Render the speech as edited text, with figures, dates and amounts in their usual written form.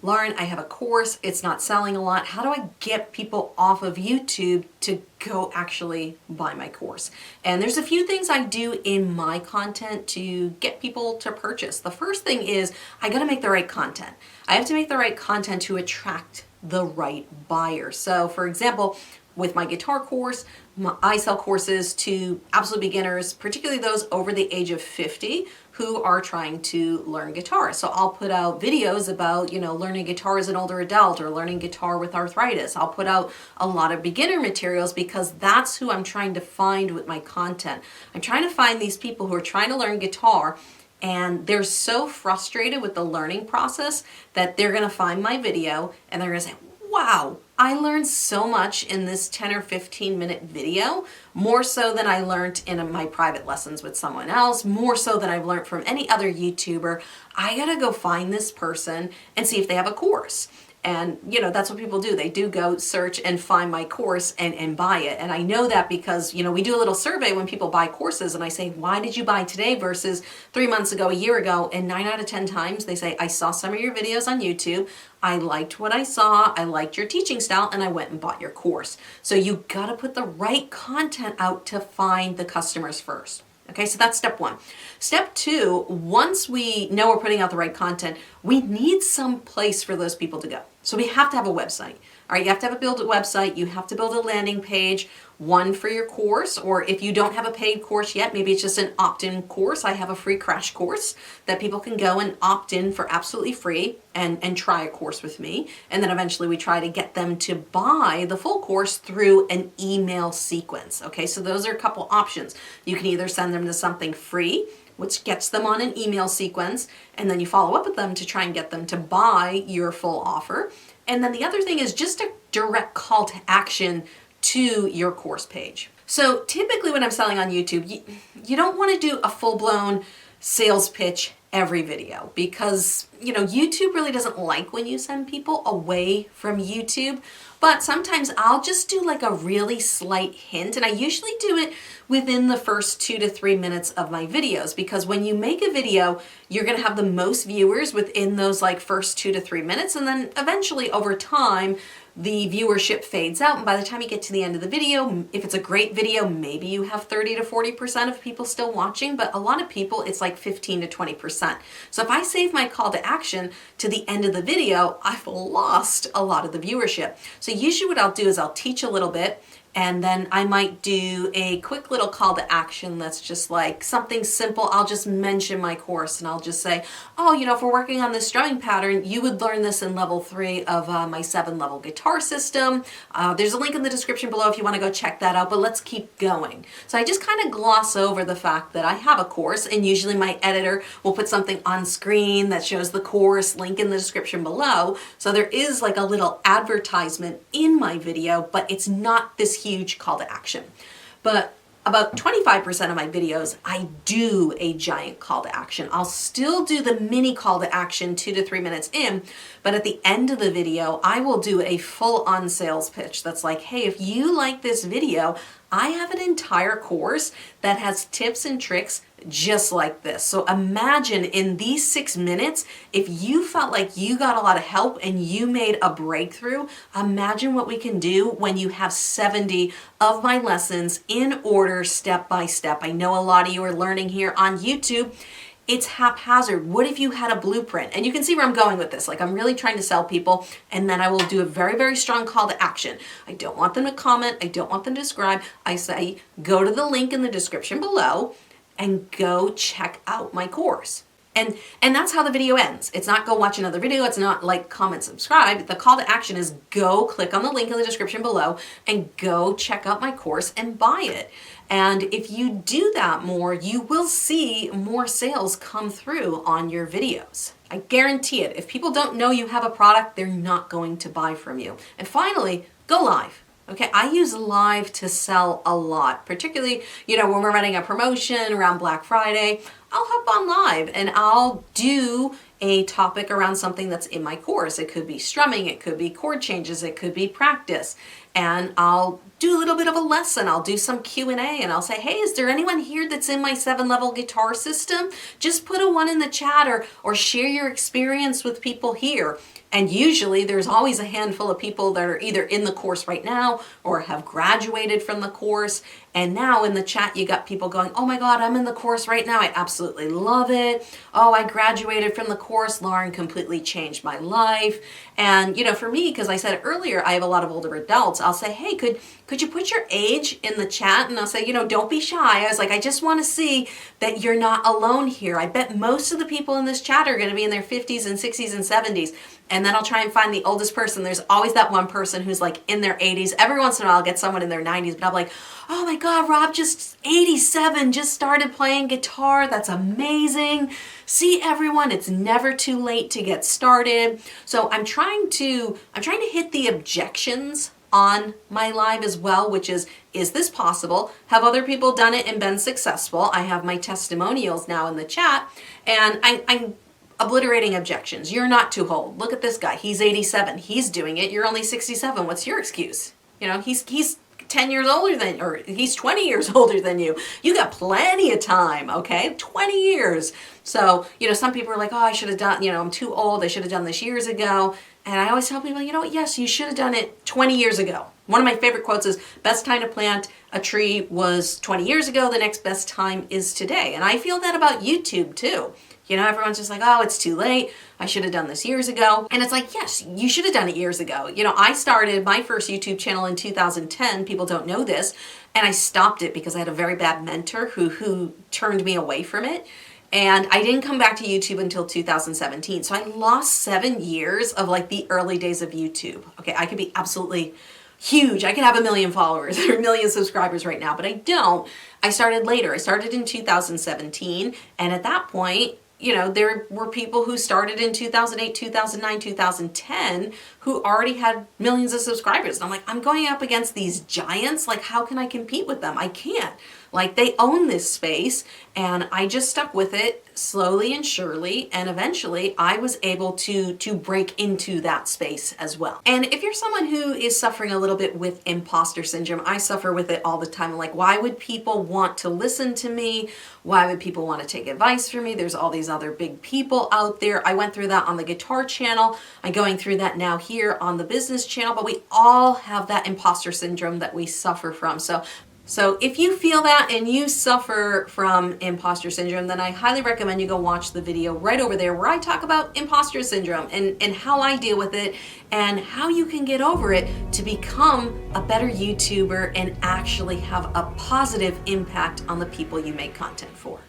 Lauren, I have a course, it's not selling a lot. How do I get people off of YouTube to go actually buy my course? And there's a few things I do in my content to get people to purchase. The first thing is I gotta make the right content. I have to make the right content to attract the right buyer. So for example, with my guitar course, I sell courses to absolute beginners, particularly those over the age of 50 who are trying to learn guitar. So I'll put out videos about, learning guitar as an older adult or learning guitar with arthritis. I'll put out a lot of beginner materials because that's who I'm trying to find with my content. I'm trying to find these people who are trying to learn guitar and they're so frustrated with the learning process that they're gonna find my video and they're gonna say, wow, I learned so much in this 10 or 15 minute video, more so than I learned in my private lessons with someone else, more so than I've learned from any other YouTuber. I gotta go find this person and see if they have a course. And that's what people do. They do go search and find my course and buy it. And I know that because, we do a little survey when people buy courses and I say, why did you buy today versus 3 months ago, a year ago? And 9 out of 10 times they say, I saw some of your videos on YouTube. I liked what I saw. I liked your teaching style and I went and bought your course. So you got to put the right content out to find the customers first. Okay, so that's step one. Step two, once we know we're putting out the right content, we need some place for those people to go. So we have to have a website. All right, you have to build a website, you have to build a landing page, one for your course, or if you don't have a paid course yet, maybe it's just an opt-in course. I have a free crash course that people can go and opt in for absolutely free and try a course with me. And then eventually we try to get them to buy the full course through an email sequence. Okay, so those are a couple options. You can either send them to something free, which gets them on an email sequence, and then you follow up with them to try and get them to buy your full offer. And then the other thing is just a direct call to action to your course page. So typically when I'm selling on YouTube, you don't want to do a full-blown sales pitch every video because, YouTube really doesn't like when you send people away from YouTube. But sometimes I'll just do like a really slight hint, and I usually do it within the first 2 to 3 minutes of my videos, because when you make a video, you're gonna have the most viewers within those first 2 to 3 minutes, and then eventually over time, the viewership fades out, and by the time you get to the end of the video, if it's a great video, maybe you have 30 to 40% of people still watching, but a lot of people, it's like 15 to 20%. So if I save my call to action to the end of the video, I've lost a lot of the viewership. So usually what I'll do is I'll teach a little bit, and then I might do a quick little call to action that's just like something simple. I'll just mention my course and I'll just say, oh, if we're working on this strumming pattern, you would learn this in level 3 of my 7-level guitar system. There's a link in the description below if you want to go check that out, but let's keep going. So I just kind of gloss over the fact that I have a course, and usually my editor will put something on screen that shows the course, link in the description below. So there is like a little advertisement in my video, but it's not this huge call to action. But about 25% of my videos, I do a giant call to action. I'll still do the mini call to action 2 to 3 minutes in, but at the end of the video, I will do a full-on sales pitch that's like, hey, if you like this video, I have an entire course that has tips and tricks just like this. So imagine in these 6 minutes, if you felt like you got a lot of help and you made a breakthrough, imagine what we can do when you have 70 of my lessons in order, step by step. I know a lot of you are learning here on YouTube. It's haphazard. What if you had a blueprint? And you can see where I'm going with this. Like, I'm really trying to sell people, and then I will do a very, very strong call to action. I don't want them to comment. I don't want them to subscribe. I say, go to the link in the description below and go check out my course. And that's how the video ends. It's not go watch another video. It's not like, comment, subscribe. The call to action is go click on the link in the description below and go check out my course and buy it. And if you do that more, you will see more sales come through on your videos. I guarantee it. If people don't know you have a product, they're not going to buy from you. And finally, go live. Okay, I use live to sell a lot, particularly, when we're running a promotion around Black Friday. I'll hop on live and I'll do a topic around something that's in my course. It could be strumming, it could be chord changes, it could be practice. and I'll do a little bit of a lesson. I'll do some Q&A and I'll say, hey, is there anyone here that's in my 7-level guitar system? Just put a 1 in the chat or share your experience with people here. And usually there's always a handful of people that are either in the course right now or have graduated from the course. And now in the chat, you got people going, oh my God, I'm in the course right now. I absolutely love it. Oh, I graduated from the course. Lauren completely changed my life. And, you know, for me, because I said earlier, I have a lot of older adults. I'll say, hey, could you put your age in the chat? And I'll say, you know, don't be shy. I was like, I just want to see that you're not alone here. I bet most of the people in this chat are going to be in their 50s and 60s and 70s. And then I'll try and find the oldest person. There's always that one person who's like in their 80s. Every once in a while I'll get someone in their 90s, but I'm like, oh my God, Rob, just 87, just started playing guitar. That's amazing. See, everyone, it's never too late to get started. So I'm trying to hit the objections on my live as well, which is this possible? Have other people done it and been successful? I have my testimonials now in the chat, and I'm obliterating objections. You're not too old. Look at this guy. He's 87. He's doing it. You're only 67. What's your excuse? You know, he's 10 years older than, or he's 20 years older than you. You got plenty of time, okay? 20 years. So, you know, some people are like, oh, I should have done, you know, I'm too old. I should have done this years ago. And I always tell people, you know what? Yes, you should have done it 20 years ago. One of my favorite quotes is, best time to plant a tree was 20 years ago. The next best time is today. And I feel that about YouTube too. You know, everyone's just like, oh, it's too late. I should have done this years ago. And it's like, yes, you should have done it years ago. You know, I started my first YouTube channel in 2010. People don't know this. And I stopped it because I had a very bad mentor who turned me away from it. And I didn't come back to YouTube until 2017. So I lost 7 years of like the early days of YouTube. Okay, I could be absolutely huge. I could have 1 million followers or 1 million subscribers right now, but I don't. I started later. I started in 2017. And at that point, you know, there were people who started in 2008, 2009, 2010 who already had millions of subscribers. And I'm like, I'm going up against these giants. Like, how can I compete with them? I can't. Like, they own this space, and I just stuck with it slowly and surely, and eventually I was able to break into that space as well. And if you're someone who is suffering a little bit with imposter syndrome, I suffer with it all the time. I'm like, why would people want to listen to me? Why would people want to take advice from me? There's all these other big people out there. I went through that on the guitar channel. I'm going through that now here on the business channel, but we all have that imposter syndrome that we suffer from. So if you feel that and you suffer from imposter syndrome, then I highly recommend you go watch the video right over there where I talk about imposter syndrome and how I deal with it and how you can get over it to become a better YouTuber and actually have a positive impact on the people you make content for.